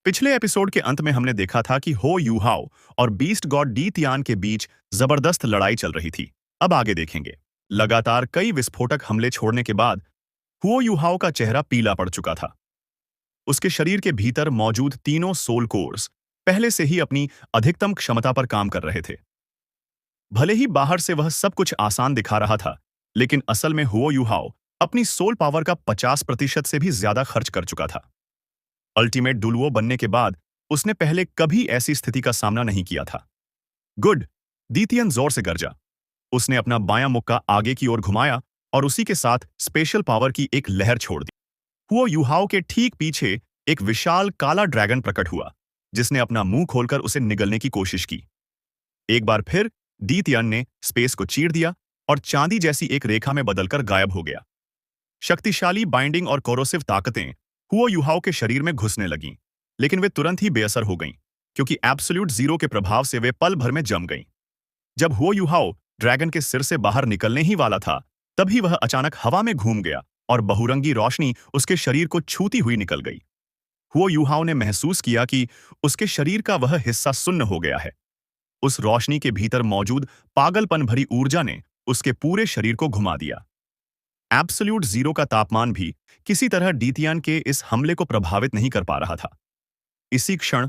पिछले एपिसोड के अंत में हमने देखा था कि हो यूहाओ और बीस्ट गॉड डी तियान के बीच जबरदस्त लड़ाई चल रही थी। अब आगे देखेंगे। लगातार कई विस्फोटक हमले छोड़ने के बाद हुओ यूहाओ का चेहरा पीला पड़ चुका था। उसके शरीर के भीतर मौजूद तीनों सोल कोर्स पहले से ही अपनी अधिकतम क्षमता पर काम कर रहे थे। भले ही बाहर से वह सब कुछ आसान दिखा रहा था, लेकिन असल में हुओ यूहाओ अपनी सोल पावर का 50% से भी ज्यादा खर्च कर चुका था। अल्टीमेट डुलुओ बनने के बाद उसने पहले कभी ऐसी स्थिति का सामना नहीं किया था। गुड, दीतियन जोर से गरजा। उसने अपना बायां मुक्का आगे की ओर घुमाया और उसी के साथ स्पेशल पावर की एक लहर छोड़ दी। हुओ यूहाओ के ठीक पीछे एक विशाल काला ड्रैगन प्रकट हुआ, जिसने अपना मुंह खोलकर उसे निगलने की कोशिश की। एक बार फिर दीतियन ने स्पेस को चीर दिया और चांदी जैसी एक रेखा में बदलकर गायब हो गया। शक्तिशाली बाइंडिंग और कोरोसिव ताकतें हुओ यूहाओ के शरीर में घुसने लगीं, लेकिन वे तुरंत ही बेअसर हो गईं, क्योंकि एब्सोल्यूट जीरो के प्रभाव से वे पल भर में जम गईं। जब हुओ यूहाओ ड्रैगन के सिर से बाहर निकलने ही वाला था, तभी वह अचानक हवा में घूम गया और बहुरंगी रोशनी उसके शरीर को छूती हुई निकल गई। हुओ यूहाओ ने महसूस किया कि उसके शरीर का वह हिस्सा सुन्न हो गया है। उस रोशनी के भीतर मौजूद पागलपन भरी ऊर्जा ने उसके पूरे शरीर को घुमा दिया। एब्सोल्यूट जीरो का तापमान भी किसी तरह डीतियान के इस हमले को प्रभावित नहीं कर पा रहा था। इसी क्षण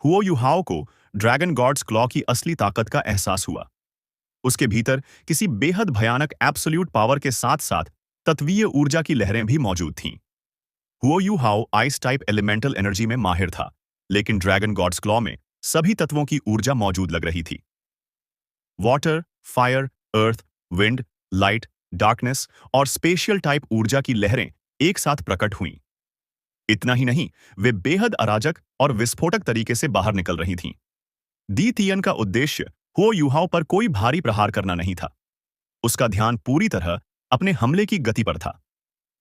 हुओ यूहाओ को ड्रैगन गॉड्स क्लॉ की असली ताकत का एहसास हुआ। उसके भीतर किसी बेहद भयानक एब्सोल्यूट पावर के साथ साथ तत्वीय ऊर्जा की लहरें भी मौजूद थीं। हुओ Yuhao ice type elemental energy में माहिर था, लेकिन ड्रैगन गॉड्स क्लॉ में सभी तत्वों की ऊर्जा मौजूद लग रही थी। Water, fire, earth, wind, light, darkness और स्पेशियल टाइप ऊर्जा की लहरें एक साथ प्रकट हुईं। इतना ही नहीं, वे बेहद अराजक और विस्फोटक तरीके से बाहर निकल रही थीं। दी तियन का उद्देश्य हुओ यूहाओ पर कोई भारी प्रहार करना नहीं था। उसका ध्यान पूरी तरह अपने हमले की गति पर था।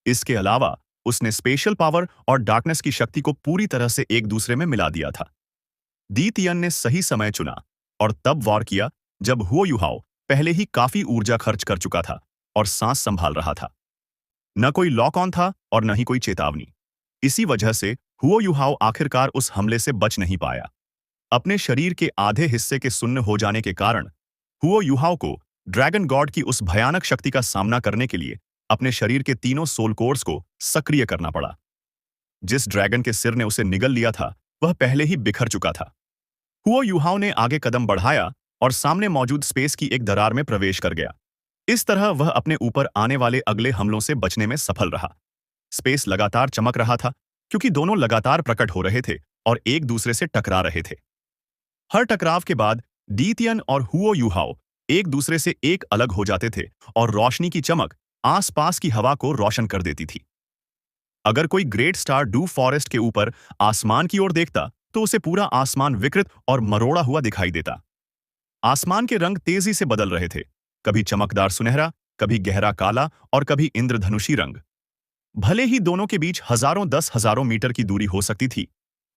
इसके अलावा उसने स्पेशल पावर और डार्कनेस की शक्ति को पूरी तरह से एक दूसरे में मिला दिया था। दी तियन ने सही समय चुना और तब वार किया जब हुओ यूहाओ पहले ही काफी ऊर्जा खर्च कर चुका था और सांस संभाल रहा था। न कोई लॉक ऑन था और न ही कोई चेतावनी। इसी वजह से हुओ यूहाओ आखिरकार उस हमले से बच नहीं पाया। अपने शरीर के आधे हिस्से के सुन्न हो जाने के कारण हुओ यूहाओ को ड्रैगन गॉड की उस भयानक शक्ति का सामना करने के लिए अपने शरीर के तीनों सोल कोर्स को सक्रिय करना पड़ा। जिस ड्रैगन के सिर ने उसे निगल लिया था, वह पहले ही बिखर चुका था। हुओ यूहाओ ने आगे कदम बढ़ाया और सामने मौजूद स्पेस की एक दरार में प्रवेश कर गया। इस तरह वह अपने ऊपर आने वाले अगले हमलों से बचने में सफल रहा। स्पेस लगातार चमक रहा था, क्योंकि दोनों लगातार प्रकट हो रहे थे और एक दूसरे से टकरा रहे थे। हर टकराव के बाद डीतियन और हुओ यूहाओ एक दूसरे से एक अलग हो जाते थे और रोशनी की चमक आसपास की हवा को रोशन कर देती थी। अगर कोई ग्रेट स्टार डू फॉरेस्ट के ऊपर आसमान की ओर देखता, तो उसे पूरा आसमान विकृत और मरोड़ा हुआ दिखाई देता। आसमान के रंग तेजी से बदल रहे थे, कभी चमकदार सुनहरा, कभी गहरा काला और कभी इंद्रधनुषी रंग। भले ही दोनों के बीच हजारों 10,000 मीटर की दूरी हो सकती थी,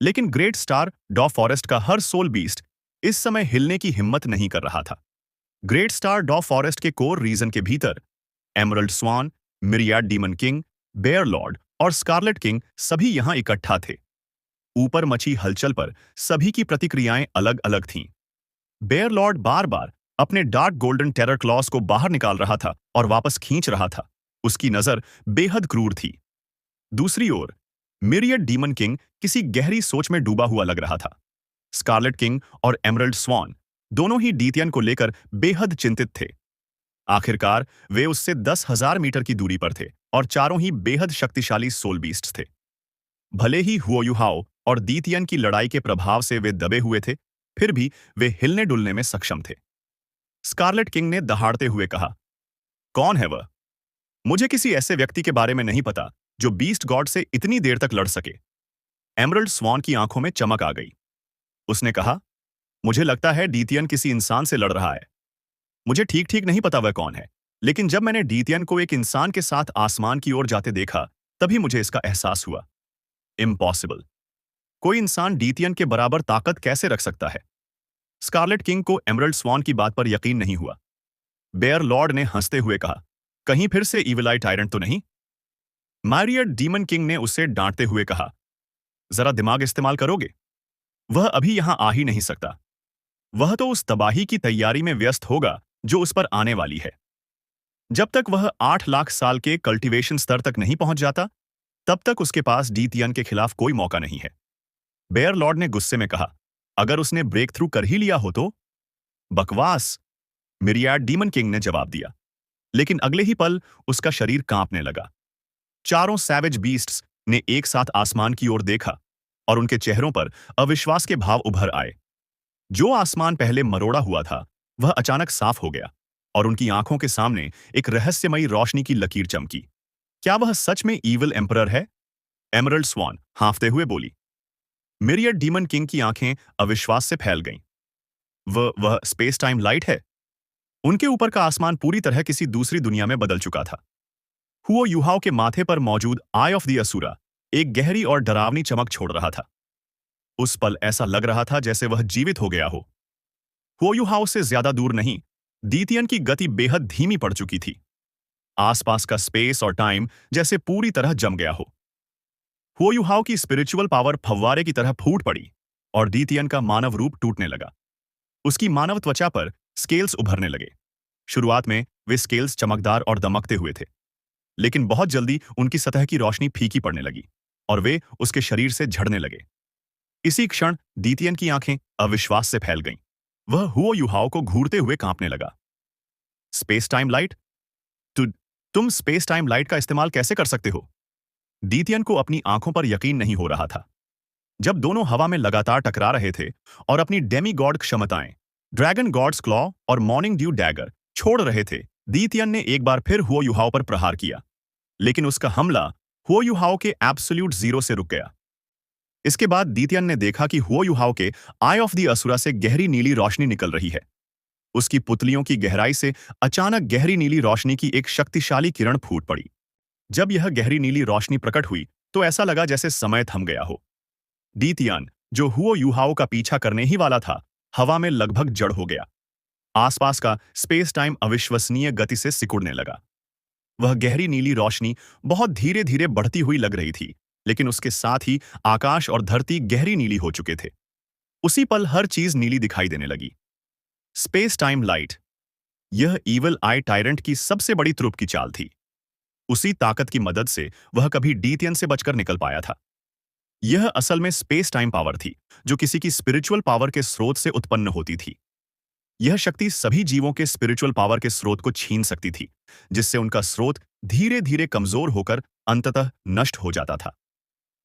लेकिन ग्रेट स्टार डॉ फॉरेस्ट का हर सोल बीस्ट इस समय हिलने की हिम्मत नहीं कर रहा था। ग्रेट स्टार डॉ फॉरेस्ट के कोर रीजन के भीतर एमरल्ड स्वान, मिरियाड डीमन किंग, बेयर लॉर्ड और स्कारलेट किंग सभी यहां इकट्ठा थे। ऊपर मची हलचल पर सभी की प्रतिक्रियाएं अलग अलग थीं। बेयर लॉर्ड बार बार अपने डार्क गोल्डन टेरर क्लॉस को बाहर निकाल रहा था और वापस खींच रहा था। उसकी नजर बेहद क्रूर थी। दूसरी ओर मिरियड डीमन किंग किसी गहरी सोच में डूबा हुआ लग रहा था। स्कारलेट किंग और एमरल्ड स्वान दोनों ही डीतियन को लेकर बेहद चिंतित थे। आखिरकार वे उससे 10,000 मीटर की दूरी पर थे और चारों ही बेहद शक्तिशाली सोल बीस्ट्स थे। भले ही हुओ यूहाओ और डीतियन की लड़ाई के प्रभाव से वे दबे हुए थे, फिर भी वे हिलने डुलने में सक्षम थे। स्कारलेट किंग ने दहाड़ते हुए कहा, कौन है वह? मुझे किसी ऐसे व्यक्ति के बारे में नहीं पता जो बीस्ट गॉड से इतनी देर तक लड़ सके। एमरल्ड स्वान की आंखों में चमक आ गई। उसने कहा, मुझे लगता है डीतियन किसी इंसान से लड़ रहा है। मुझे ठीक ठीक नहीं पता वह कौन है, लेकिन जब मैंने डीतियन को एक इंसान के साथ आसमान की ओर जाते देखा, तभी मुझे इसका एहसास हुआ। इम्पॉसिबल। कोई इंसान डीतियन के बराबर ताकत कैसे रख सकता है? स्कारलेट किंग को एमरल्ड स्वान की बात पर यकीन नहीं हुआ। बेयर लॉर्ड ने हंसते हुए कहा, कहीं फिर से ईविल आई टायरेंट तो नहीं? मारियड डीमन किंग ने उसे डांटते हुए कहा, जरा दिमाग इस्तेमाल करोगे? वह अभी यहां आ ही नहीं सकता। वह तो उस तबाही की तैयारी में व्यस्त होगा जो उस पर आने वाली है। जब तक वह 8 लाख साल के कल्टीवेशन स्तर तक नहीं पहुंच जाता, तब तक उसके पास डीतियन के खिलाफ कोई मौका नहीं है। बेयर लॉर्ड ने गुस्से में कहा, अगर उसने ब्रेक थ्रू कर ही लिया हो तो? बकवास, मिरियाड डीमन किंग ने जवाब दिया। लेकिन अगले ही पल उसका शरीर कांपने लगा। चारों सैवेज बीस्ट्स ने एक साथ आसमान की ओर देखा और उनके चेहरों पर अविश्वास के भाव उभर आए। जो आसमान पहले मरोड़ा हुआ था, वह अचानक साफ हो गया और उनकी आंखों के सामने एक रहस्यमयी रोशनी की लकीर चमकी। क्या वह सच में ईविल एम्परर है? एमरल्ड स्वान हांफते हुए बोली। मिरियड डीमन किंग की आंखें अविश्वास से फैल गईं। वह स्पेस टाइम लाइट है? उनके ऊपर का आसमान पूरी तरह किसी दूसरी दुनिया में बदल चुका था। हुओ युहाओ के माथे पर मौजूद आई ऑफ द असुरा एक गहरी और डरावनी चमक छोड़ रहा था। उस पल ऐसा लग रहा था जैसे वह जीवित हो गया हो। हुओ युहाओ से ज्यादा दूर नहीं, डीतियन की गति बेहद धीमी पड़ चुकी थी। आसपास का स्पेस और टाइम जैसे पूरी तरह जम गया हो। हुओ युहाओ की स्पिरिचुअल पावर फव्वारे की तरह फूट पड़ी और डीतियन का मानव रूप टूटने लगा। उसकी मानव त्वचा पर स्केल्स उभरने लगे। शुरुआत में वे स्केल्स चमकदार और दमकते हुए थे, लेकिन बहुत जल्दी उनकी सतह की रोशनी फीकी पड़ने लगी और वे उसके शरीर से झड़ने लगे। इसी क्षण डीतियन की आंखें अविश्वास से फैल गईं। वह हुओ युहाओ को घूरते हुए कांपने लगा। Space time light? तु, तुम स्पेस टाइम लाइट का इस्तेमाल कैसे कर सकते हो? डीतियन को अपनी आंखों पर यकीन नहीं हो रहा था। जब दोनों हवा में लगातार टकरा रहे थे और अपनी डेमी गॉड क्षमताएं, ड्रैगन गॉड्स क्लॉ और मॉर्निंग ड्यू डैगर छोड़ रहे थे, डीतियन ने एक बार फिर हुओ युहाओ पर प्रहार किया। लेकिन उसका हमला हुओ युहाओ के एब्सोल्यूट जीरो से रुक गया। इसके बाद डीतियन ने देखा कि हुओ युहाओ के आई ऑफ द असुरा से गहरी नीली रोशनी निकल रही है। उसकी पुतलियों की गहराई से अचानक गहरी नीली रोशनी की एक शक्तिशाली किरण फूट पड़ी। जब यह गहरी नीली रोशनी प्रकट हुई तो ऐसा लगा जैसे समय थम गया हो। डीतियान, जो हुओ युहाओ का पीछा करने ही वाला था, हवा में लगभग जड़ हो गया। आसपास का स्पेस टाइम अविश्वसनीय गति से सिकुड़ने लगा। वह गहरी नीली रोशनी बहुत धीरे धीरे बढ़ती हुई लग रही थी, लेकिन उसके साथ ही आकाश और धरती गहरी नीली हो चुके थे। उसी पल हर चीज नीली दिखाई देने लगी। स्पेस टाइम लाइट, यह ईवल आई टायरेंट की सबसे बड़ी त्रुप की चाल थी। उसी ताकत की मदद से वह कभी डीतियन से बचकर निकल पाया था। यह असल में स्पेस टाइम पावर थी, जो किसी की स्पिरिचुअल पावर के स्रोत से उत्पन्न होती थी। यह शक्ति सभी जीवों के स्पिरिचुअल पावर के स्रोत को छीन सकती थी, जिससे उनका स्रोत धीरे धीरे कमजोर होकर अंततः नष्ट हो जाता था।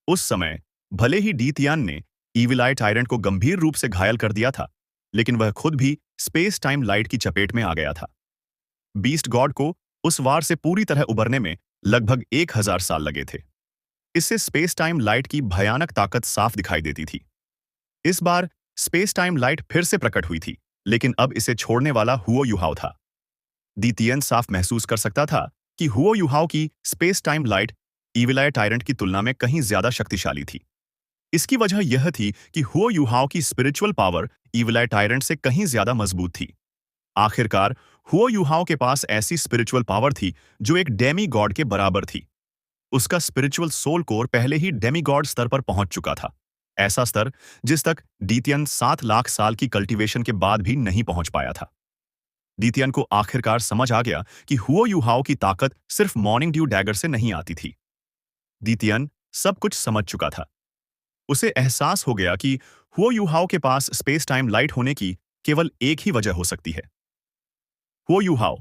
उस समय भले ही डीतियान ने ईविल आई टायरेंट को गंभीर रूप से घायल कर दिया था, लेकिन वह खुद भी स्पेस टाइम लाइट की चपेट में आ गया था। बीस्ट गॉड को उस वार से पूरी तरह उबरने में लगभग 1000 साल लगे थे। इससे स्पेस टाइम लाइट की भयानक ताकत साफ दिखाई देती थी। इस बार स्पेस टाइम लाइट फिर से प्रकट हुई थी, लेकिन अब इसे छोड़ने वाला हुओ युहाओ था। डीतियन साफ महसूस कर सकता था कि हुओ युहाओ की स्पेस टाइम लाइट ईविल आई टायरेंट की तुलना में कहीं ज्यादा शक्तिशाली थी। इसकी वजह यह थी कि हुओ युहाओ की स्पिरिचुअल पावर ईविल आई टायरेंट से कहीं ज्यादा मजबूत थी। आखिरकार हुओ युहाओ के पास ऐसी स्पिरिचुअल पावर थी जो एक डेमी गॉड के बराबर थी। उसका स्पिरिचुअल सोल कोर पहले ही डेमीगॉड स्तर पर पहुंच चुका था, ऐसा स्तर जिस तक डीतियन 7 लाख साल की कल्टीवेशन के बाद भी नहीं पहुंच पाया था। डीतियन को आखिरकार समझ आ गया कि हुओ युहाओ की ताकत सिर्फ मॉर्निंग ड्यू डैगर से नहीं आती थी। डीतियन सब कुछ समझ चुका था। उसे एहसास हो गया कि हुओ युहाओ के पास स्पेस टाइम लाइट होने की केवल एक ही वजह हो सकती है। हुओ युहाओ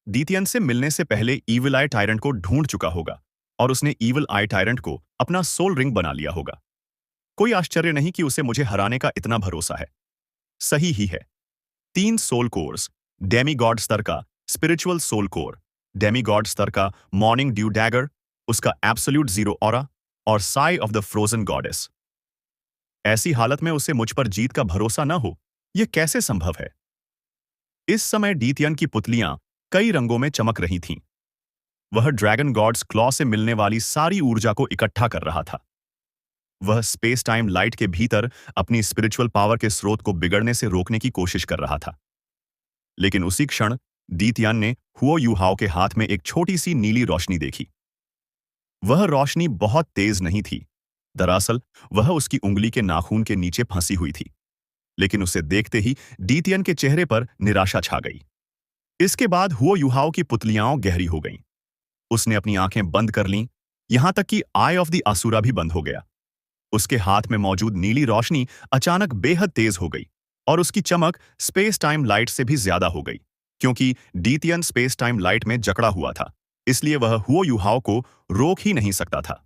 डीतियन से मिलने से पहले ईविल आई टायरेंट को ढूंढ चुका होगा और उसने ईविल आई टायरेंट को अपना सोल रिंग बना लिया होगा। कोई आश्चर्य नहीं कि उसे मुझे हराने का इतना भरोसा है। सही ही है। 3 सोल कोर्स, डेमी गॉड स्तर का spiritual soul core, demi god स्तर का मॉर्निंग ड्यू डैगर, उसका एब्सोल्यूट जीरो ऑरा और scythe of the frozen goddess. ऐसी हालत में उसे मुझ पर जीत का भरोसा न हो, यह कैसे संभव है? इस समय डीतियन की पुतलियां कई रंगों में चमक रही थीं। वह ड्रैगन गॉड्स क्लॉ से मिलने वाली सारी ऊर्जा को इकट्ठा कर रहा था। वह स्पेस टाइम लाइट के भीतर अपनी स्पिरिचुअल पावर के स्रोत को बिगड़ने से रोकने की कोशिश कर रहा था। लेकिन उसी क्षण डीतियान ने हुओ युहाओ के हाथ में एक छोटी सी नीली रोशनी देखी। वह रोशनी बहुत तेज नहीं थी, दरअसल वह उसकी उंगली के नाखून के नीचे फंसी हुई थी, लेकिन उसे देखते ही डीतियन के चेहरे पर निराशा छा गई। इसके बाद हुओ युहाओ की पुतलियां गहरी हो गईं। उसने अपनी आंखें बंद कर लीं, यहां तक कि आई ऑफ द आसुरा भी बंद हो गया। उसके हाथ में मौजूद नीली रोशनी अचानक बेहद तेज हो गई और उसकी चमक स्पेस टाइम लाइट से भी ज्यादा हो गई। क्योंकि डीतियन स्पेस टाइम लाइट में जकड़ा हुआ था, इसलिए वह हुओ युहाओ को रोक ही नहीं सकता था।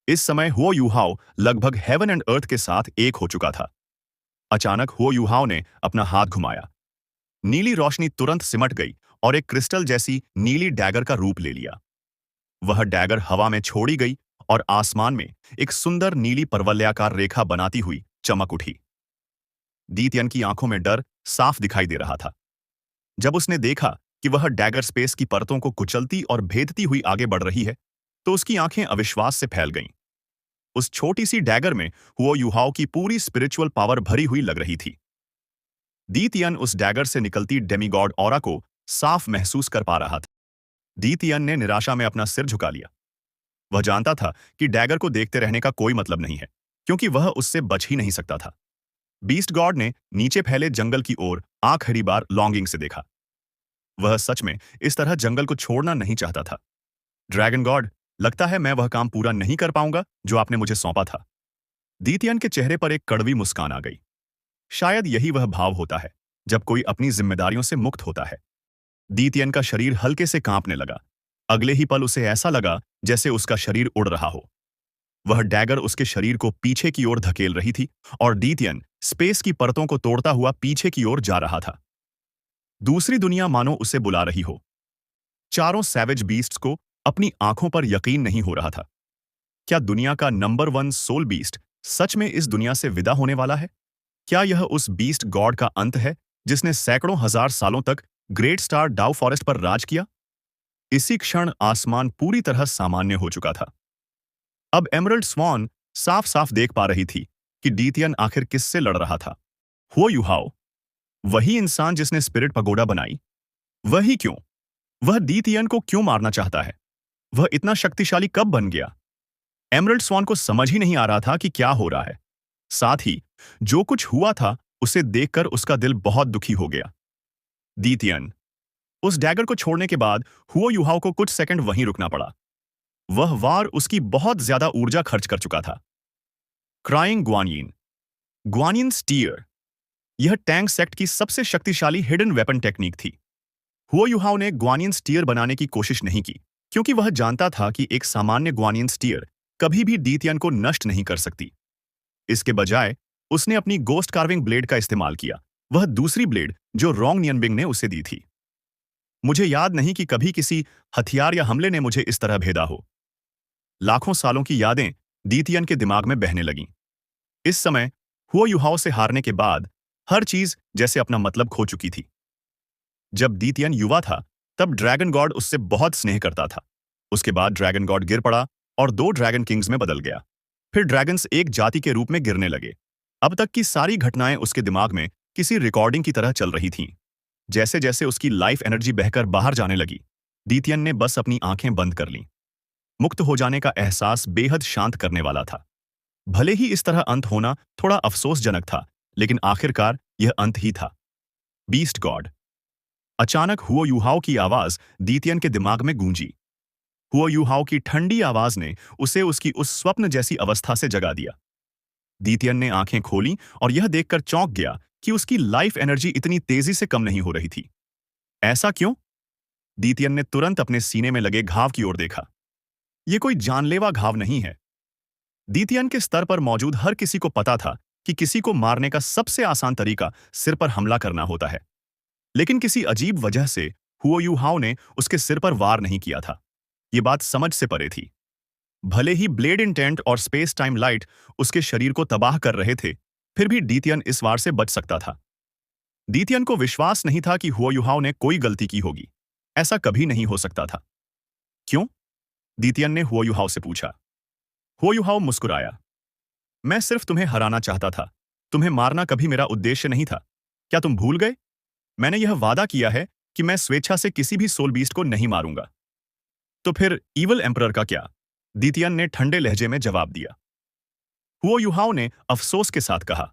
इस समय हुओ युहाओ लगभग हेवन एंड अर्थ के साथ एक हो चुका था। अचानक हुओ युहाओ ने अपना हाथ घुमाया। नीली रोशनी तुरंत सिमट गई और एक क्रिस्टल जैसी नीली डैगर का रूप ले लिया। वह डैगर हवा में छोड़ी गई और आसमान में एक सुंदर नीली परवलयाकार रेखा बनाती हुई चमक उठी। डीतियन की आंखों में डर साफ दिखाई दे रहा था। जब उसने देखा कि वह डैगर स्पेस की परतों को कुचलती और भेदती हुई आगे बढ़ रही है, तो उसकी आंखें अविश्वास से फैल गईं। उस छोटी सी डैगर में हुओ युहाओ की पूरी स्पिरिचुअल पावर भरी हुई लग रही थी। डीतियन उस डैगर से निकलती डेमीगॉड ऑरा को साफ महसूस कर पा रहा था। डीतियन ने निराशा में अपना सिर झुका लिया। वह जानता था कि डैगर को देखते रहने का कोई मतलब नहीं है, क्योंकि वह उससे बच ही नहीं सकता था। बीस्ट गॉड ने नीचे फैले जंगल की ओर आखिरी बार लॉन्गिंग से देखा। वह सच में इस तरह जंगल को छोड़ना नहीं चाहता था। ड्रैगन गॉड, लगता है मैं वह काम पूरा नहीं कर पाऊंगा जो आपने मुझे सौंपा था। डीतियन के चेहरे पर एक कड़वी मुस्कान आ गई। शायद यही वह भाव होता है जब कोई अपनी जिम्मेदारियों से मुक्त होता है। डीतियन का शरीर हल्के से कांपने लगा। अगले ही पल उसे ऐसा लगा जैसे उसका शरीर उड़ रहा हो। वह डैगर उसके शरीर को पीछे की ओर धकेल रही थी और डीतियन स्पेस की परतों को तोड़ता हुआ पीछे की ओर जा रहा था। दूसरी दुनिया मानो उसे बुला रही हो। चारों सैवेज बीस्ट्स को अपनी आंखों पर यकीन नहीं हो रहा था। क्या दुनिया का नंबर 1 सोल बीस्ट सच में इस दुनिया से विदा होने वाला है? क्या यह उस बीस्ट गॉड का अंत है जिसने सैकड़ों हजार सालों तक ग्रेट स्टार डाउ फॉरेस्ट पर राज किया? इसी क्षण आसमान पूरी तरह सामान्य हो चुका था। अब एमरल्ड स्वॉन साफ साफ देख पा रही थी कि डीतियन आखिर किससे लड़ रहा था। हुओ युहाओ, वही इंसान जिसने स्पिरिट पगोडा बनाई, वही क्यों? वह डीतियन को क्यों मारना चाहता है? वह इतना शक्तिशाली कब बन गया? एमरल्ड स्वॉन को समझ ही नहीं आ रहा था कि क्या हो रहा है। साथ ही जो कुछ हुआ था उसे देखकर उसका दिल बहुत दुखी हो गया। डीतियन, उस डैगर को छोड़ने के बाद हुओ युहाओ को कुछ सेकंड वहीं रुकना पड़ा। वह वार उसकी बहुत ज्यादा ऊर्जा खर्च कर चुका था। क्राइंग ग्वानियन, ग्वानियन स्टीयर, यह टैंग सेक्ट की सबसे शक्तिशाली हिडन वेपन टेक्निक थी। हुओ युहाओ ने ग्वानियन स्टीयर बनाने की कोशिश नहीं की, क्योंकि वह जानता था कि एक सामान्य ग्वानियन स्टीयर कभी भी डीतियन को नष्ट नहीं कर सकती। इसके बजाय उसने अपनी गोस्ट कार्विंग ब्लेड का इस्तेमाल किया, वह दूसरी ब्लेड जो रोंग नियनबिंग ने उसे दी थी। मुझे याद नहीं कि कभी किसी हथियार या हमले ने मुझे इस तरह भेदा हो। लाखों सालों की यादें डीतियन के दिमाग में बहने लगीं। इस समय हुओ युहाओ से हारने के बाद हर चीज जैसे अपना मतलब खो चुकी थी। जब डीतियन युवा था, तब ड्रैगन गॉड उससे बहुत स्नेह करता था। उसके बाद ड्रैगन गॉड गिर पड़ा और 2 ड्रैगन किंग्स में बदल गया। फिर ड्रैगन्स एक जाति के रूप में गिरने लगे। अब तक की सारी घटनाएं उसके दिमाग में किसी रिकॉर्डिंग की तरह चल रही थीं। जैसे जैसे उसकी लाइफ एनर्जी बहकर बाहर जाने लगी, डीतियन ने बस अपनी आंखें बंद कर लीं। मुक्त हो जाने का एहसास बेहद शांत करने वाला था। भले ही इस तरह अंत होना थोड़ा अफसोसजनक था, लेकिन आखिरकार यह अंत ही था। Beast God. अचानक हुओ युहाओ की आवाज डीतियन के दिमाग में गूंजी। हुओ युहाओ की ठंडी आवाज ने उसे उसकी उस स्वप्न जैसी अवस्था से जगा दिया। डीतियन ने आंखें खोलीं और यह देखकर चौंक गया कि उसकी लाइफ एनर्जी इतनी तेजी से कम नहीं हो रही थी। ऐसा क्यों? डीतियन ने तुरंत अपने सीने में लगे घाव की ओर देखा। यह कोई जानलेवा घाव नहीं है। डीतियन के स्तर पर मौजूद हर किसी को पता था कि किसी को मारने का सबसे आसान तरीका सिर पर हमला करना होता है। लेकिन किसी अजीब वजह से हुओ युहाओ ने उसके सिर पर वार नहीं किया था। यह बात समझ से परे थी। भले ही ब्लेड इंटेंट और स्पेस टाइम लाइट उसके शरीर को तबाह कर रहे थे, फिर भी डीतियन इस वार से बच सकता था। डीतियन को विश्वास नहीं था कि हुओ युहाओ ने कोई गलती की होगी। ऐसा कभी नहीं हो सकता था। क्यों? डीतियन ने हुओ युहाओ से पूछा। हुओ युहाओ मुस्कुराया। मैं सिर्फ तुम्हें हराना चाहता था। तुम्हें मारना कभी मेरा उद्देश्य नहीं था। क्या तुम भूल गए? मैंने यह वादा किया है कि मैं स्वेच्छा से किसी भी सोल बीस्ट को नहीं मारूंगा। तो फिर ईवल एम्परर का क्या? डीतियन ने ठंडे लहजे में जवाब दिया। हुओ युहाओ ने अफसोस के साथ कहा,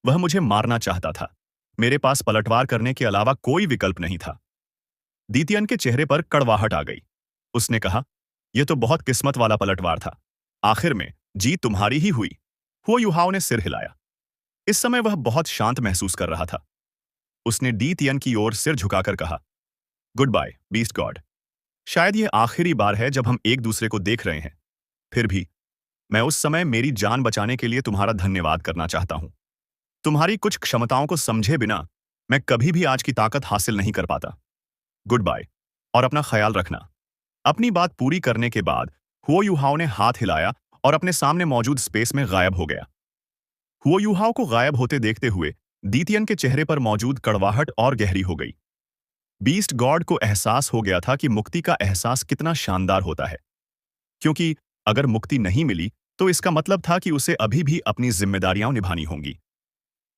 वह मुझे मारना चाहता था। मेरे पास पलटवार करने के अलावा कोई विकल्प नहीं था। दीतियन के चेहरे पर कड़वाहट आ गई। उसने कहा, यह तो बहुत किस्मत वाला पलटवार था। आखिर में जीत तुम्हारी ही हुई। हुओ युहाओ ने सिर हिलाया। इस समय वह बहुत शांत महसूस कर रहा था। उसने डी तियन की ओर सिर झुकाकर कहा, गुड बाय बीस्ट गॉड। शायद यह आखिरी बार है जब हम एक दूसरे को देख रहे हैं। फिर भी मैं उस समय मेरी जान बचाने के लिए तुम्हारा धन्यवाद करना चाहता हूं। तुम्हारी कुछ क्षमताओं को समझे बिना मैं कभी भी आज की ताकत हासिल नहीं कर पाता। गुड बाय और अपना ख्याल रखना। अपनी बात पूरी करने के बाद हुओ युहाओ ने हाथ हिलाया और अपने सामने मौजूद स्पेस में गायब हो गया। हुओ युहाओ को गायब होते देखते हुए दीतियन के चेहरे पर मौजूद कड़वाहट और गहरी हो गई। बीस्ट गॉड को एहसास हो गया था कि मुक्ति का एहसास कितना शानदार होता है, क्योंकि अगर मुक्ति नहीं मिली तो इसका मतलब था कि उसे अभी भी अपनी जिम्मेदारियां निभानी होंगी।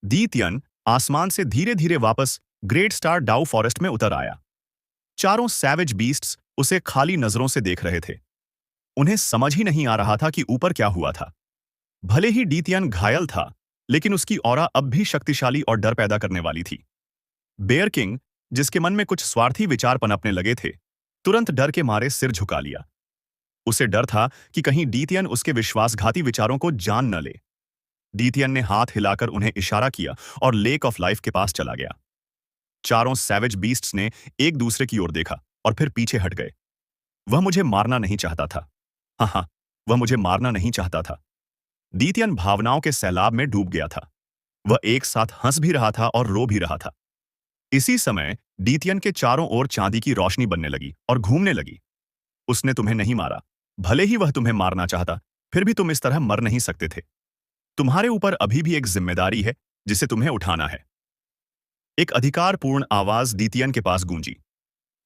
दीतियन आसमान से धीरे धीरे वापस ग्रेट स्टार डाउ फॉरेस्ट में उतर आया। चारों सैवेज बीस्ट्स उसे खाली नजरों से देख रहे थे। उन्हें समझ ही नहीं आ रहा था कि ऊपर क्या हुआ था। भले ही डीतियन घायल था, लेकिन उसकी ऑरा अब भी शक्तिशाली और डर पैदा करने वाली थी। बेयर किंग, जिसके मन में कुछ स्वार्थी विचार पनपने लगे थे, तुरंत डर के मारे सिर झुका लिया। उसे डर था कि कहीं डीतियन उसके विश्वासघाती विचारों को जान न ले। डीतियन ने हाथ हिलाकर उन्हें इशारा किया और लेक ऑफ लाइफ के पास चला गया। चारों सैवेज बीस्ट्स ने एक दूसरे की ओर देखा और फिर पीछे हट गए। वह मुझे मारना नहीं चाहता था। हाँ, वह मुझे मारना नहीं चाहता था। डीतियन भावनाओं के सैलाब में डूब गया था। वह एक साथ हंस भी रहा था और रो भी रहा था। इसी समय डीतियन के चारों ओर चांदी की रोशनी बनने लगी और घूमने लगी। उसने तुम्हें नहीं मारा। भले ही वह तुम्हें मारना चाहता, फिर भी तुम इस तरह मर नहीं सकते थे। तुम्हारे ऊपर अभी भी एक जिम्मेदारी है जिसे तुम्हें उठाना है। एक अधिकारपूर्ण आवाज डीतियन के पास गूंजी।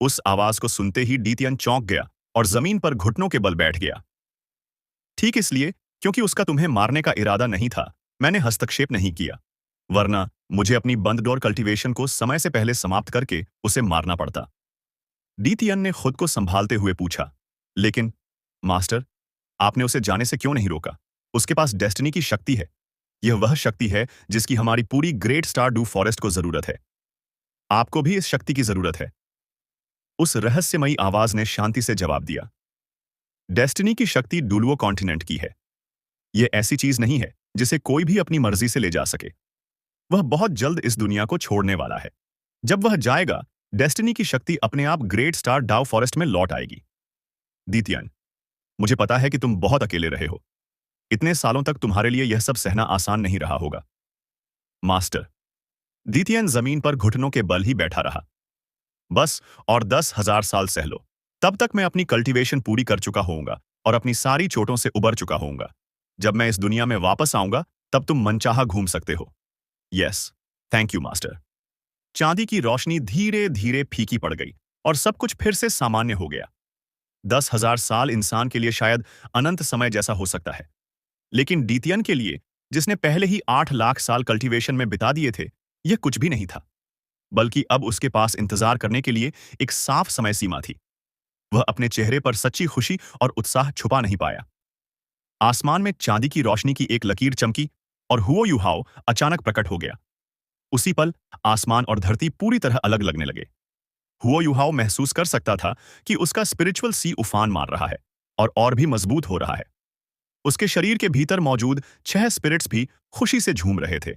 उस आवाज को सुनते ही डीतियन चौंक गया और जमीन पर घुटनों के बल बैठ गया। ठीक इसलिए, क्योंकि उसका तुम्हें मारने का इरादा नहीं था, मैंने हस्तक्षेप नहीं किया, वरना मुझे अपनी बंद डोर कल्टीवेशन को समय से पहले समाप्त करके उसे मारना पड़ता। डीतियन ने खुद को संभालते हुए पूछा, लेकिन मास्टर, आपने उसे जाने से क्यों नहीं रोका? उसके पास डेस्टिनी की शक्ति है। यह वह शक्ति है जिसकी हमारी पूरी ग्रेट स्टार डू फॉरेस्ट को जरूरत है। आपको भी इस शक्ति की जरूरत है। उस रहस्यमयी आवाज ने शांति से जवाब दिया, डेस्टिनी की शक्ति डुलुओ कॉन्टिनेंट की है। यह ऐसी चीज नहीं है जिसे कोई भी अपनी मर्जी से ले जा सके। वह बहुत जल्द इस दुनिया को छोड़ने वाला है। जब वह जाएगा, डेस्टिनी की शक्ति अपने आप ग्रेट स्टार डाउ फॉरेस्ट में लौट आएगी। दीतियन, मुझे पता है कि तुम बहुत अकेले रहे हो। इतने सालों तक तुम्हारे लिए यह सब सहना आसान नहीं रहा होगा। मास्टर, दीतियन जमीन पर घुटनों के बल ही बैठा रहा। बस और 10,000 साल सह लो। तब तक मैं अपनी कल्टीवेशन पूरी कर चुका होऊंगा और अपनी सारी चोटों से उबर चुका होऊंगा। जब मैं इस दुनिया में वापस आऊंगा, तब तुम मनचाहा घूम सकते हो। Yes, thank you master. चांदी की रोशनी धीरे धीरे फीकी पड़ गई और सब कुछ फिर से सामान्य हो गया। 10,000 साल इंसान के लिए शायद अनंत समय जैसा हो सकता है, लेकिन डीतियन के लिए, जिसने पहले ही 8 लाख साल कल्टीवेशन में बिता दिए थे, यह कुछ भी नहीं था। बल्कि अब उसके पास इंतजार करने के लिए एक साफ समय सीमा थी। वह अपने चेहरे पर सच्ची खुशी और उत्साह छुपा नहीं पाया। आसमान में चांदी की रोशनी की एक लकीर चमकी और हुओ युहाओ अचानक प्रकट हो गया। उसी पल आसमान और धरती पूरी तरह अलग लगने लगे। हुओ युहाओ महसूस कर सकता था कि उसका स्पिरिचुअल सी उफान मार रहा है और भी मजबूत हो रहा है। उसके शरीर के भीतर मौजूद 6 स्पिरिट्स भी खुशी से झूम रहे थे।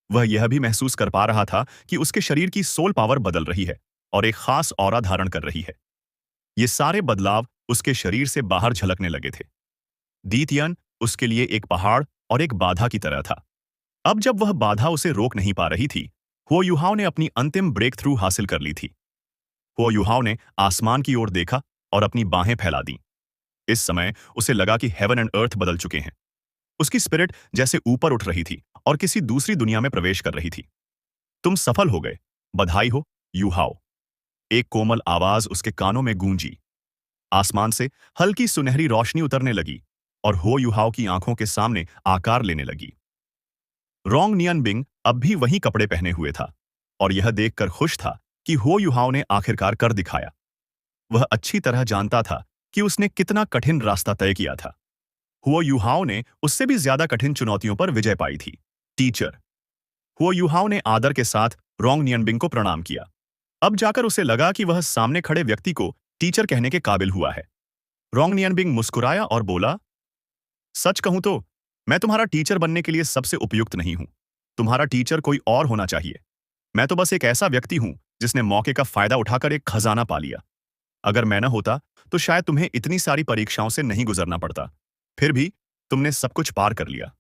वह यह भी महसूस कर पा रहा था कि उसके शरीर की सोल पावर बदल रही है और एक खास ऑरा धारण कर रही है। ये सारे बदलाव उसके शरीर से बाहर झलकने लगे थे। दीतियन उसके लिए एक पहाड़ और एक बाधा की तरह था। अब जब वह बाधा उसे रोक नहीं पा रही थी, हुओ युहाओ ने अपनी अंतिम ब्रेक थ्रू हासिल कर ली थी। हुओ युहाओ ने आसमान की ओर देखा और अपनी बाहें फैला दी। इस समय उसे लगा कि हेवन एंड अर्थ बदल चुके हैं। उसकी स्पिरिट जैसे ऊपर उठ रही थी और किसी दूसरी दुनिया में प्रवेश कर रही थी। तुम सफल हो गए, बधाई हो युहाओ। एक कोमल आवाज उसके कानों में गूंजी। आसमान से हल्की सुनहरी रोशनी उतरने लगी और हो युहाओ की आंखों के सामने आकार लेने लगी। रोंग नियन बिंग अब भी वही कपड़े पहने हुए था और यह देखकर खुश था कि हो युहाओ ने आखिरकार कर दिखाया। वह अच्छी तरह जानता था कि उसने कितना कठिन रास्ता तय किया था। हुओ यूहाओ ने उससे भी ज्यादा कठिन चुनौतियों पर विजय पाई थी। टीचर। हुओ यूहाओ ने आदर के साथ रोंग नियनबिंग को प्रणाम किया। अब जाकर उसे लगा कि वह सामने खड़े व्यक्ति को टीचर कहने के काबिल हुआ है। रोंग नियनबिंग मुस्कुराया और बोला, सच कहूं तो मैं तुम्हारा टीचर बनने के लिए सबसे उपयुक्त नहीं हूं। तुम्हारा टीचर कोई और होना चाहिए। मैं तो बस एक ऐसा व्यक्ति हूं जिसने मौके का फायदा उठाकर एक खजाना पा लिया। अगर मैं न होता तो शायद तुम्हें इतनी सारी परीक्षाओं से नहीं गुजरना पड़ता। फिर भी तुमने सब कुछ पार कर लिया।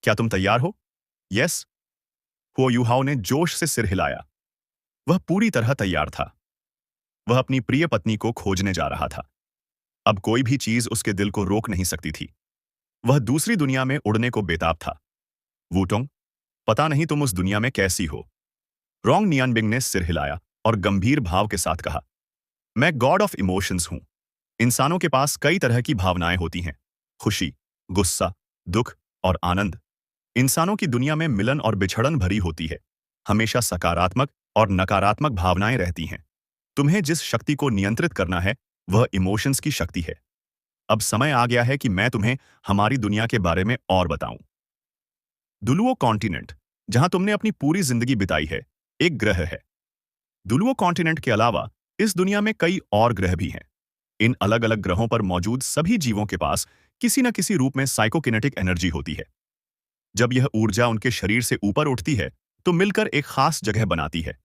क्या तुम तैयार हो? यस। हुओ यूहाओ ने जोश से सिर हिलाया। वह पूरी तरह तैयार था। वह अपनी प्रिय पत्नी को खोजने जा रहा था। अब कोई भी चीज उसके दिल को रोक नहीं सकती थी। वह दूसरी दुनिया में उड़ने को बेताब था। वूटोंग, पता नहीं तुम उस दुनिया में कैसी हो। रोंग नियनबिंग ने सिर हिलाया और गंभीर भाव के साथ कहा, मैं गॉड ऑफ इमोशंस हूं। इंसानों के पास कई तरह की भावनाएं होती हैं। खुशी, गुस्सा, दुख और आनंद। इंसानों की दुनिया में मिलन और बिछड़न भरी होती है। हमेशा सकारात्मक और नकारात्मक भावनाएं रहती हैं। तुम्हें जिस शक्ति को नियंत्रित करना है वह इमोशंस की शक्ति है। अब समय आ गया है कि मैं तुम्हें हमारी दुनिया के बारे में और बताऊं। दुलुओ कॉन्टिनेंट, जहां तुमने अपनी पूरी जिंदगी बिताई है, एक ग्रह है। दुलुओ कॉन्टिनेंट के अलावा इस दुनिया में कई और ग्रह भी हैं। इन अलग अलग ग्रहों पर मौजूद सभी जीवों के पास किसी न किसी रूप में साइकोकिनेटिक एनर्जी होती है। जब यह ऊर्जा उनके शरीर से ऊपर उठती है तो मिलकर एक खास जगह बनाती है।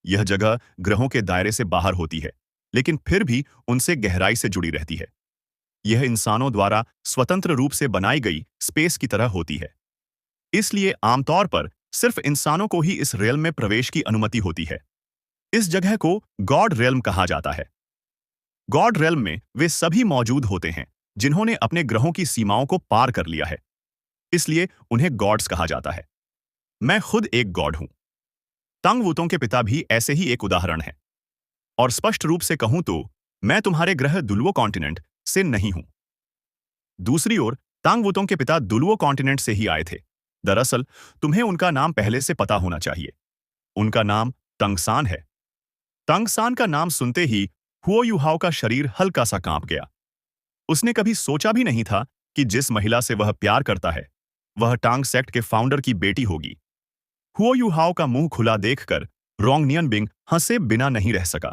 यह जगह ग्रहों के दायरे से बाहर होती है, लेकिन फिर भी उनसे गहराई से जुड़ी रहती है। यह इंसानों द्वारा स्वतंत्र रूप से बनाई गई स्पेस की तरह होती है। इसलिए आमतौर पर सिर्फ इंसानों को ही इस रेल्म में प्रवेश की अनुमति होती है। इस जगह को गॉड रेल्म कहा जाता है। गॉड रेल्म में वे सभी मौजूद होते हैं जिन्होंने अपने ग्रहों की सीमाओं को पार कर लिया है। इसलिए उन्हें गॉड्स कहा जाता है। मैं खुद एक गॉड हूं। तंग वूतों के पिता भी ऐसे ही एक उदाहरण है। और स्पष्ट रूप से कहूं तो मैं तुम्हारे ग्रह दुलुओ कॉन्टिनेंट से नहीं हूं। दूसरी ओर तांग वूतों के पिता दुलुओ कॉन्टिनेंट से ही आए थे। दरअसल तुम्हें उनका नाम पहले से पता होना चाहिए। उनका नाम तंगसान है। तंगसान का नाम सुनते ही हुओ यूहाओ का शरीर हल्का सा कांप गया। उसने कभी सोचा भी नहीं था कि जिस महिला से वह प्यार करता है वह टांग सेक्ट के फाउंडर की बेटी होगी। हुओ यूहाओ का मुंह खुला देखकर रोंग नियनबिंग हंसे बिना नहीं रह सका।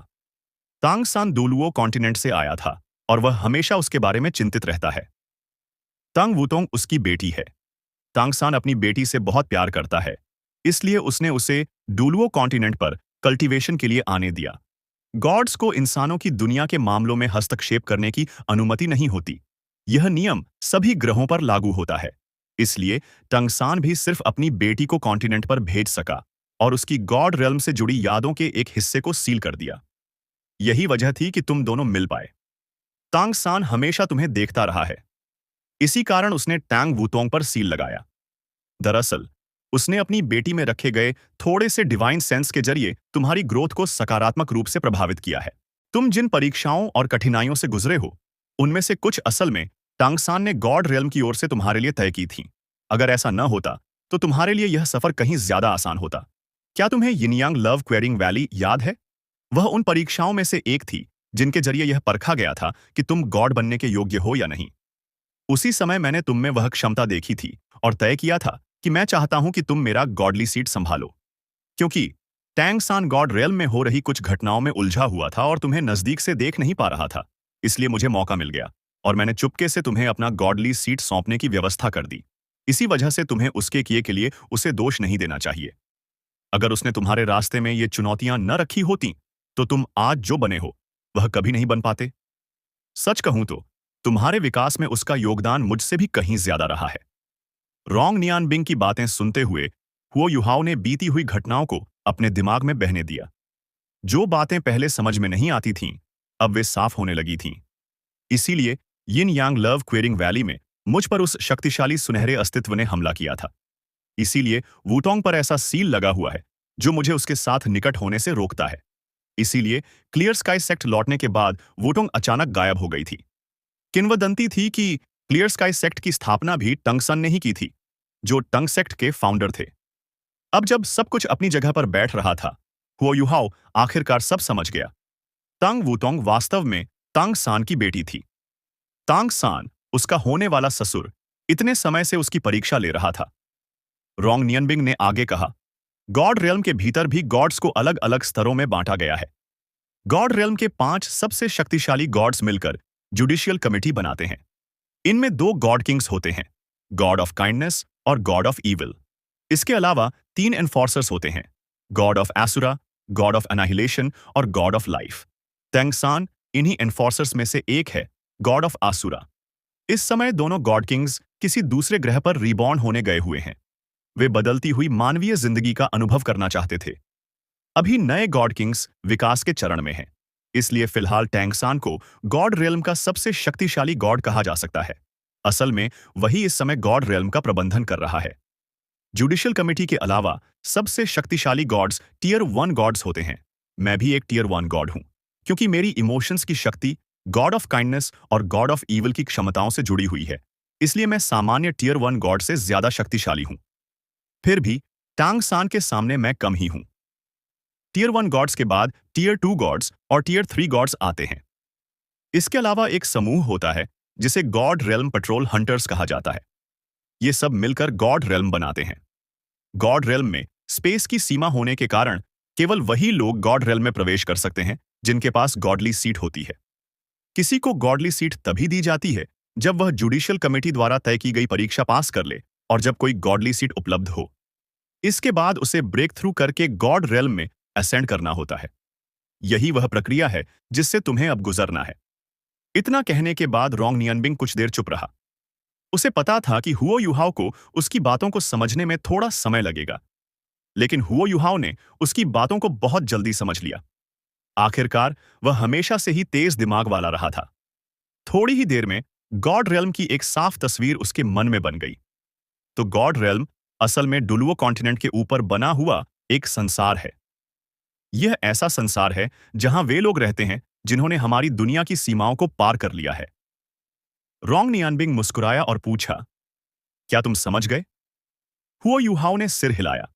तांगसान दुलुओ कॉन्टिनेंट से आया था और वह हमेशा उसके बारे में चिंतित रहता है। तंग वूतोंग उसकी बेटी है। तांगसान अपनी बेटी से बहुत प्यार करता है, इसलिए उसने उसे डुलुओ कॉन्टिनेंट पर कल्टीवेशन के लिए आने दिया। गॉड्स को इंसानों की दुनिया के मामलों में हस्तक्षेप करने की अनुमति नहीं होती। यह नियम सभी ग्रहों पर लागू होता है। इसलिए टंगसान भी सिर्फ अपनी बेटी को कॉन्टिनेंट पर भेज सका और उसकी गॉड रेल्म से जुड़ी यादों के एक हिस्से को सील कर दिया। यही वजह थी कि तुम दोनों मिल पाए। तांगसान हमेशा तुम्हें देखता रहा है। इसी कारण उसने टैंग वूतोंग पर सील लगाया। दरअसल उसने अपनी बेटी में रखे गए थोड़े से डिवाइन सेंस के जरिए तुम्हारी ग्रोथ को सकारात्मक रूप से प्रभावित किया है। तुम जिन परीक्षाओं और कठिनाइयों से गुजरे हो उनमें से कुछ असल में टांगसान ने गॉड रेल्म की ओर से तुम्हारे लिए तय की थी। अगर ऐसा न होता तो तुम्हारे लिए यह सफर कहीं ज्यादा आसान होता। क्या तुम्हें यिनयांग लव क्वेरिंग वैली याद है? वह उन परीक्षाओं में से एक थी जिनके जरिए यह परखा गया था कि तुम गॉड बनने के योग्य हो या नहीं। उसी समय मैंने तुम में वह क्षमता देखी थी और तय किया था कि मैं चाहता हूं कि तुम मेरा गॉडली सीट संभालो। क्योंकि टैंगसान गॉड रेल्म में हो रही कुछ घटनाओं में उलझा हुआ था और तुम्हें नजदीक से देख नहीं पा रहा था, इसलिए मुझे मौका मिल गया और मैंने चुपके से तुम्हें अपना गॉडली सीट सौंपने की व्यवस्था कर दी। इसी वजह से तुम्हें उसके किए के लिए उसे दोष नहीं देना चाहिए। अगर उसने तुम्हारे रास्ते में ये चुनौतियां न रखी होती तो तुम आज जो बने हो वह कभी नहीं बन पाते। सच कहूं तो तुम्हारे विकास में उसका योगदान मुझसे भी कहीं ज्यादा रहा है। रोंग नियनबिंग की बातें सुनते हुए हुओ यूहाओ ने बीती हुई घटनाओं को अपने दिमाग में बहने दिया। जो बातें पहले समझ में नहीं आती थीं, अब वे साफ होने लगी थीं। इसीलिए यिन यांग लव क्वेरिंग वैली में मुझ पर उस शक्तिशाली सुनहरे अस्तित्व ने हमला किया था। इसीलिए वूटोंग पर ऐसा सील लगा हुआ है जो मुझे उसके साथ निकट होने से रोकता है। इसीलिए क्लियर स्काई सेक्ट लौटने के बाद वूटोंग अचानक गायब हो गई थी। किंवदंती थी कि क्लियर स्काई सेक्ट की स्थापना भी टंगसन ने ही की थी, जो टंग सेक्ट के फाउंडर थे। अब जब सब कुछ अपनी जगह पर बैठ रहा था, हुओ यूहाओ आखिरकार सब समझ गया। तंग वूटोंग वास्तव में तांग सान की बेटी थी। तांग सान उसका होने वाला ससुर इतने समय से उसकी परीक्षा ले रहा था। रोंग नियनबिंग ने आगे कहा, गॉड रियल्म के भीतर भी गॉड्स को अलग अलग स्तरों में बांटा गया है। गॉड रियल्म के 5 सबसे शक्तिशाली गॉड्स मिलकर जुडिशियल कमिटी बनाते हैं। इनमें 2 गॉड किंग्स होते हैं, गॉड ऑफ काइंडनेस और गॉड ऑफ ईविल। इसके अलावा 3 एनफोर्सर्स होते हैं, god of Asura, god of annihilation और गॉड ऑफ लाइफ। तेंगसान इन्हीं एनफोर्सर्स में से एक है, गॉड ऑफ आसुरा। इस समय दोनों गॉड किंग्स किसी दूसरे ग्रह पर रिबॉर्न होने गए हुए हैं। वे बदलती हुई मानवीय जिंदगी का अनुभव करना चाहते थे। अभी नए गॉड किंग्स विकास के चरण में हैं, इसलिए फिलहाल टैंगसान को गॉड रियल्म का सबसे शक्तिशाली गॉड कहा जा सकता है। असल में वही इस समय गॉड रियल्म का प्रबंधन कर रहा है। जुडिशियल कमिटी के अलावा सबसे शक्तिशाली गॉड्स टियर 1 गॉड्स होते हैं। मैं भी एक टियर 1 गॉड हूं, क्योंकि मेरी इमोशंस की शक्ति गॉड ऑफ काइंडनेस और गॉड ऑफ ईविल की क्षमताओं से जुड़ी हुई है, इसलिए मैं सामान्य टियर 1 गॉड से ज्यादा शक्तिशाली हूं। फिर भी टांग सान के सामने मैं कम ही हूं। टियर 1 गॉड्स के बाद टियर 2 गॉड्स और टियर 3 गॉड्स आते हैं। इसके अलावा एक समूह होता है जिसे गॉड रेल्म पेट्रोल हंटर्स कहा जाता है। ये सब मिलकर गॉड रेल्म बनाते हैं। गॉड रेल्म में स्पेस की सीमा होने के कारण केवल वही लोग गॉड रेल्म में प्रवेश कर सकते हैं जिनके पास गॉडली सीट होती है। किसी को गॉडली सीट तभी दी जाती है जब वह जुडिशियल कमेटी द्वारा तय की गई परीक्षा पास कर ले और जब कोई गॉडली सीट उपलब्ध हो। इसके बाद उसे ब्रेक थ्रू करके गॉड रेल्म में असेंड करना होता है। यही वह प्रक्रिया है जिससे तुम्हें अब गुजरना है। इतना कहने के बाद रोंग नियनबिंग कुछ देर चुप रहा। उसे पता था कि हुओ युहाओ को उसकी बातों को समझने में थोड़ा समय लगेगा, लेकिन हुओ युहाओ ने उसकी बातों को बहुत जल्दी समझ लिया। आखिरकार वह हमेशा से ही तेज दिमाग वाला रहा था। थोड़ी ही देर में गॉड रेल्म की एक साफ तस्वीर उसके मन में बन गई। तो गॉड रेल्म असल में डुलुओ कॉन्टिनेंट के ऊपर बना हुआ एक संसार है। यह ऐसा संसार है जहां वे लोग रहते हैं जिन्होंने हमारी दुनिया की सीमाओं को पार कर लिया है। रोंग नियनबिंग मुस्कुराया और पूछा, क्या तुम समझ गए? हुओ युहाओ ने सिर हिलाया।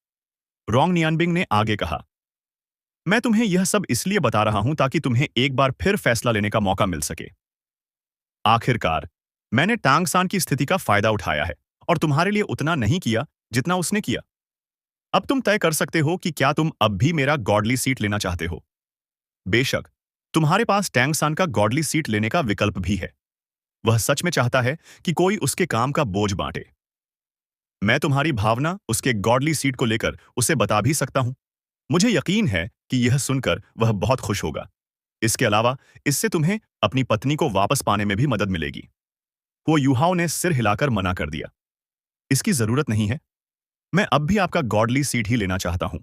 रोंग नियनबिंग ने आगे कहा, मैं तुम्हें यह सब इसलिए बता रहा हूं ताकि तुम्हें एक बार फिर फैसला लेने का मौका मिल सके। आखिरकार मैंने टांग सान की स्थिति का फायदा उठाया है और तुम्हारे लिए उतना नहीं किया जितना उसने किया। अब तुम तय कर सकते हो कि क्या तुम अब भी मेरा गॉडली सीट लेना चाहते हो। बेशक तुम्हारे पास टैंग सान का गॉडली सीट लेने का विकल्प भी है। वह सच में चाहता है कि कोई उसके काम का बोझ बांटे। मैं तुम्हारी भावना उसके गॉडली सीट को लेकर उसे बता भी सकता हूं। मुझे यकीन है कि यह सुनकर वह बहुत खुश होगा। इसके अलावा इससे तुम्हें अपनी पत्नी को वापस पाने में भी मदद मिलेगी। वो युहाओ ने सिर हिलाकर मना कर दिया। इसकी जरूरत नहीं है। मैं अब भी आपका गॉडली सीट ही लेना चाहता हूं।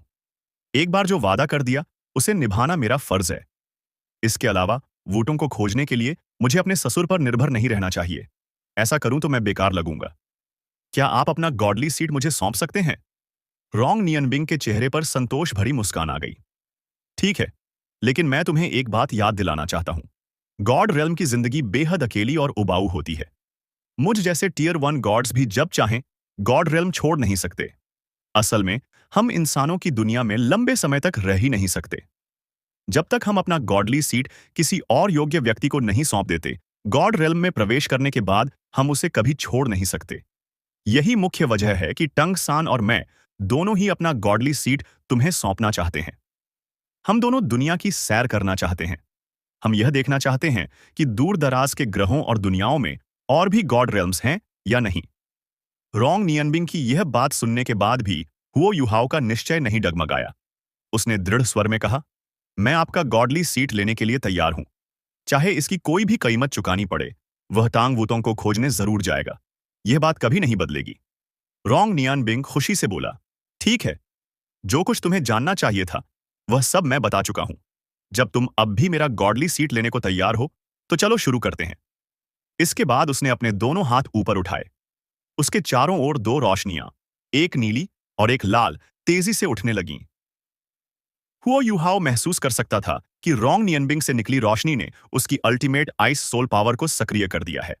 एक बार जो वादा कर दिया उसे निभाना मेरा फर्ज है। इसके अलावा वोटों को खोजने के लिए मुझे अपने ससुर पर निर्भर नहीं रहना चाहिए। ऐसा करूं तो मैं बेकार लगूंगा। क्या आप अपना गॉडली सीट मुझे सौंप सकते हैं? रोंग नियनबिंग के चेहरे पर संतोष भरी मुस्कान आ गई। ठीक है, लेकिन मैं तुम्हें एक बात याद दिलाना चाहता हूं। गॉड रेल्म की जिंदगी बेहद अकेली और उबाऊ होती है। मुझ जैसे टियर 1 गॉड्स भी जब चाहें गॉड रेल्म छोड़ नहीं सकते। असल में हम इंसानों की दुनिया में लंबे समय तक रह ही नहीं सकते। जब तक हम अपना गॉडली सीट किसी और योग्य व्यक्ति को नहीं सौंप देते, गॉड रेल्म में प्रवेश करने के बाद हम उसे कभी छोड़ नहीं सकते। यही मुख्य वजह है कि टंग सान और मैं दोनों ही अपना गॉडली सीट तुम्हें सौंपना चाहते हैं। हम दोनों दुनिया की सैर करना चाहते हैं। हम यह देखना चाहते हैं कि दूर दराज के ग्रहों और दुनियाओं में और भी गॉड रेल्म्स हैं या नहीं। रोंग नियनबिंग की यह बात सुनने के बाद भी हुओ युहाओ का निश्चय नहीं डगमगाया। उसने दृढ़ स्वर में कहा, मैं आपका गॉडली सीट लेने के लिए तैयार हूं। चाहे इसकी कोई भी कीमत चुकानी पड़े, वह टांग वूतों को खोजने जरूर जाएगा। यह बात कभी नहीं बदलेगी। रोंग नियनबिंग खुशी से बोला, ठीक है, जो कुछ तुम्हें जानना चाहिए था वह सब मैं बता चुका हूं। जब तुम अब भी मेरा गॉडली सीट लेने को तैयार हो तो चलो शुरू करते हैं। इसके बाद उसने अपने दोनों हाथ ऊपर उठाए। उसके चारों ओर 2 रोशनियां, एक नीली और एक लाल, तेजी से उठने लगीं। हुओ युहाओ महसूस कर सकता था कि रोंग नियनबिंग से निकली रोशनी ने उसकी अल्टीमेट आइस सोल पावर को सक्रिय कर दिया है।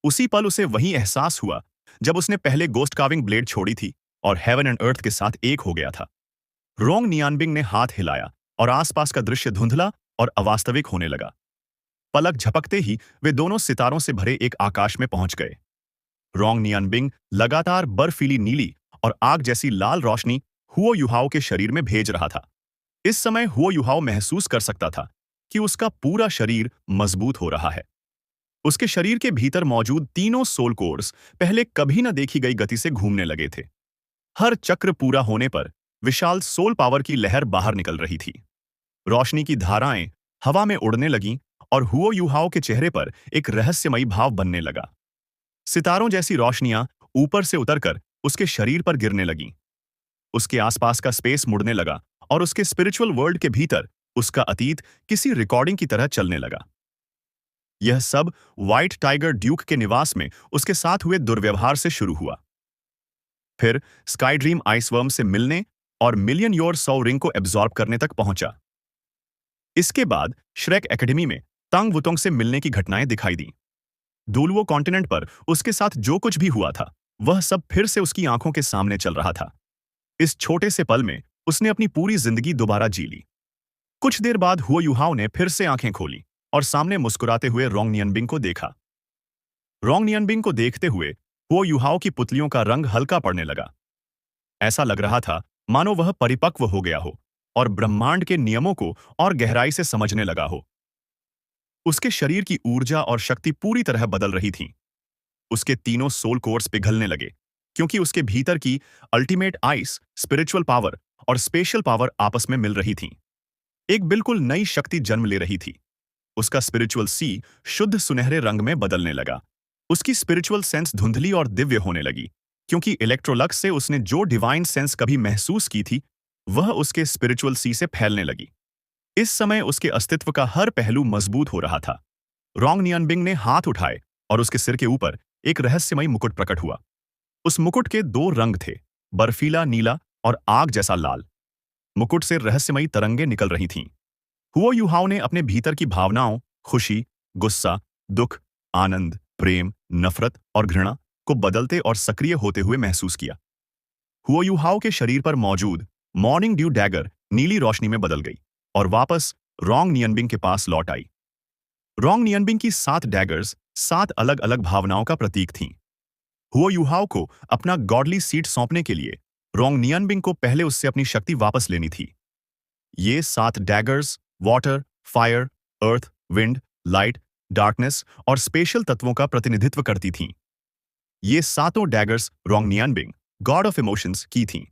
उसी पल उसे वही एहसास हुआ जब उसने पहले गोस्ट कार्विंग ब्लेड छोड़ी थी और हेवन एंड अर्थ के साथ एक हो गया था। रोंग नियनबिंग ने हाथ हिलाया और आसपास का दृश्य धुंधला और अवास्तविक होने लगा। पलक झपकते ही वे दोनों सितारों से भरे एक आकाश में पहुंच गए। रोंग नियनबिंग लगातार बर्फीली नीली और आग जैसी लाल रोशनी हुओ युहाओ के शरीर में भेज रहा था। इस समय हुओ युहाओ महसूस कर सकता था कि उसका पूरा शरीर मजबूत हो रहा है। उसके शरीर के भीतर मौजूद तीनों सोल कोर्स पहले कभी न देखी गई गति से घूमने लगे थे। हर चक्र पूरा होने पर विशाल सोल पावर की लहर बाहर निकल रही थी। रोशनी की धाराएं हवा में उड़ने लगीं और हुओ युहाओ के चेहरे पर एक रहस्यमयी भाव बनने लगा। सितारों जैसी रोशनियां ऊपर से उतरकर उसके शरीर पर गिरने लगीं। उसके आसपास का स्पेस मुड़ने लगा और उसके स्पिरिचुअल वर्ल्ड के भीतर उसका अतीत किसी रिकॉर्डिंग की तरह चलने लगा। यह सब व्हाइट टाइगर ड्यूक के निवास में उसके साथ हुए दुर्व्यवहार से शुरू हुआ। फिर स्काई ड्रीम आइसवर्म से मिलने और मिलियन योर सौ रिंग को एब्जॉर्ब करने तक पहुंचा। इसके बाद श्रेक एकेडमी में तांग वुतोंग से मिलने की घटनाएं दिखाई दी। डोलुओ कॉन्टिनेंट पर उसके साथ जो कुछ भी हुआ था वह सब फिर से उसकी आंखों के सामने चल रहा था। इस छोटे से पल में उसने अपनी पूरी जिंदगी दोबारा जी ली। कुछ देर बाद हुओ युहाओ ने फिर से आंखें खोली और सामने मुस्कुराते हुए रोंग नियनबिंग को देखा। रोंग नियनबिंग को देखते हुए हुओ युहाओ की पुतलियों का रंग हल्का पड़ने लगा। ऐसा लग रहा था मानो वह परिपक्व हो गया हो और ब्रह्मांड के नियमों को और गहराई से समझने लगा हो। उसके शरीर की ऊर्जा और शक्ति पूरी तरह बदल रही थी। उसके तीनों सोल कोर्स पिघलने लगे क्योंकि उसके भीतर की अल्टीमेट आइस, स्पिरिचुअल पावर और स्पेशल पावर आपस में मिल रही थीं। एक बिल्कुल नई शक्ति जन्म ले रही थी। उसका स्पिरिचुअल सी शुद्ध सुनहरे रंग में बदलने लगा। उसकी स्पिरिचुअल सेंस धुंधली और दिव्य होने लगी क्योंकि इलेक्ट्रोलक्स से उसने जो डिवाइन सेंस कभी महसूस की थी वह उसके स्पिरिचुअल सी से फैलने लगी। इस समय उसके अस्तित्व का हर पहलू मजबूत हो रहा था। रोंग नियनबिंग ने हाथ उठाए और उसके सिर के ऊपर एक रहस्यमयी मुकुट प्रकट हुआ। उस मुकुट के दो रंग थे, बर्फीला नीला और आग जैसा लाल। मुकुट से रहस्यमयी तरंगें निकल रही थीं। हुओ युहाओ ने अपने भीतर की भावनाओं, खुशी, गुस्सा, दुख, आनंद, प्रेम, नफरत और घृणा को बदलते और सक्रिय होते हुए महसूस किया। हुओ युहाओ के शरीर पर मौजूद मॉर्निंग ड्यू डैगर नीली रोशनी में बदल गई और वापस रोंग नियनबिंग के पास लौट आई। रोंग नियनबिंग की 7 डैगर्स 7 अलग अलग भावनाओं का प्रतीक थीं। हुओ युहाओ को अपना गॉडली सीट सौंपने के लिए रोंग नियनबिंग को पहले उससे अपनी शक्ति वापस लेनी थी। ये 7 daggers water, fire, earth, wind, light, darkness और स्पेशल तत्वों का प्रतिनिधित्व करती थीं। ये सातों daggers Rong Nianbing, god of emotions, की थीं।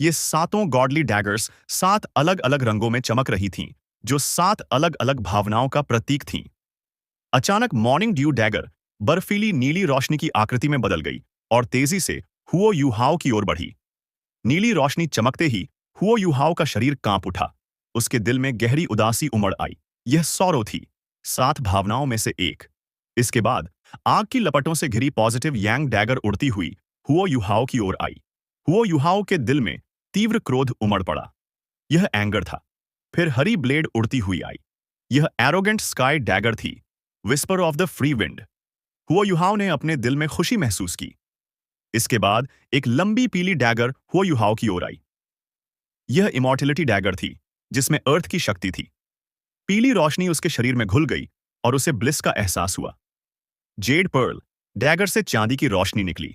ये सातों गॉडली डैगर्स 7 अलग अलग रंगों में चमक रही थीं, जो 7 अलग अलग भावनाओं का प्रतीक थीं। अचानक मॉर्निंग ड्यू डैगर बर्फीली नीली रोशनी की आकृति में बदल गई और तेजी से हुओ युहाओ की ओर बढ़ी। नीली रोशनी चमकते ही हुओ युहाओ का शरीर कांप उठा। उसके दिल में गहरी उदासी उमड़ आई। यह सौरो थी, 7 भावनाओं में से एक। इसके बाद आग की लपटों से घिरी पॉजिटिव यांग डैगर उड़ती हुई हुओ युहाओ की ओर आई। हुओ युहाओ के दिल में तीव्र क्रोध उमड़ पड़ा। यह एंगर था। फिर हरी ब्लेड उड़ती हुई आई। यह एरोगेंट स्काई डैगर थी, whisper of the free wind. हुओ युहाओ ने अपने दिल में खुशी महसूस की। इसके बाद एक लंबी पीली डैगर हुओ युहाओ की ओर आई। यह इमॉर्टलिटी डैगर थी, जिसमें अर्थ की शक्ति थी। पीली रोशनी उसके शरीर में घुल गई और उसे ब्लिस का एहसास हुआ। जेड पर्ल डैगर से चांदी की रोशनी निकली,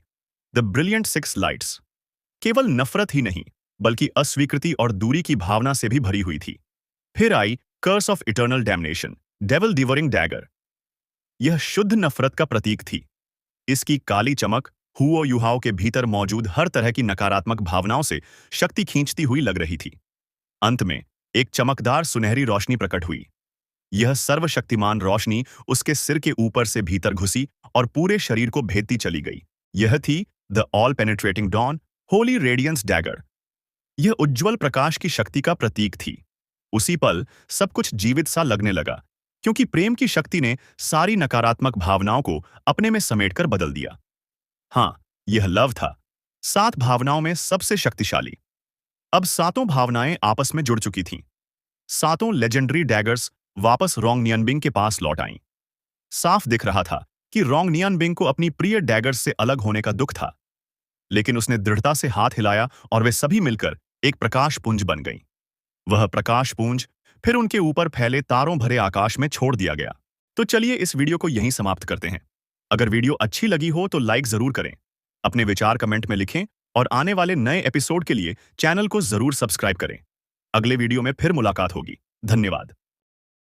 द ब्रिलियंट 6 लाइट्स। केवल नफरत ही नहीं बल्कि अस्वीकृति और दूरी की भावना से भी भरी हुई थी। फिर आई curse of eternal damnation, devil devouring dagger. यह शुद्ध नफरत का प्रतीक थी। इसकी काली चमक हुओ युहाओ के भीतर मौजूद हर तरह की नकारात्मक भावनाओं से शक्ति खींचती हुई लग रही थी। अंत में एक चमकदार सुनहरी रोशनी प्रकट हुई। यह सर्वशक्तिमान रोशनी उसके सिर के ऊपर से भीतर घुसी और पूरे शरीर को भेदती चली गई। यह थी the all penetrating dawn, holy radiance dagger. यह उज्ज्वल प्रकाश की शक्ति का प्रतीक थी। उसी पल सब कुछ जीवित सा लगने लगा, क्योंकि प्रेम की शक्ति ने सारी नकारात्मक भावनाओं को अपने में समेटकर बदल दिया। हाँ, यह लव था, 7 भावनाओं में सबसे शक्तिशाली। अब सातों भावनाएं आपस में जुड़ चुकी थीं। सातों लेजेंडरी डैगर्स वापस रोंग नियनबिंग के पास लौट आईं। साफ दिख रहा था कि रोंग नियनबिंग को अपनी प्रिय डैगर्स से अलग होने का दुख था, लेकिन उसने दृढ़ता से हाथ हिलाया और वे सभी मिलकर एक प्रकाश पुंज बन गईं। वह प्रकाश पुंज फिर उनके ऊपर फैले तारों भरे आकाश में छोड़ दिया गया। तो चलिए इस वीडियो को यहीं समाप्त करते हैं। अगर वीडियो अच्छी लगी हो तो लाइक जरूर करें, अपने विचार कमेंट में लिखें और आने वाले नए एपिसोड के लिए चैनल को जरूर सब्सक्राइब करें। अगले वीडियो में फिर मुलाकात होगी। धन्यवाद।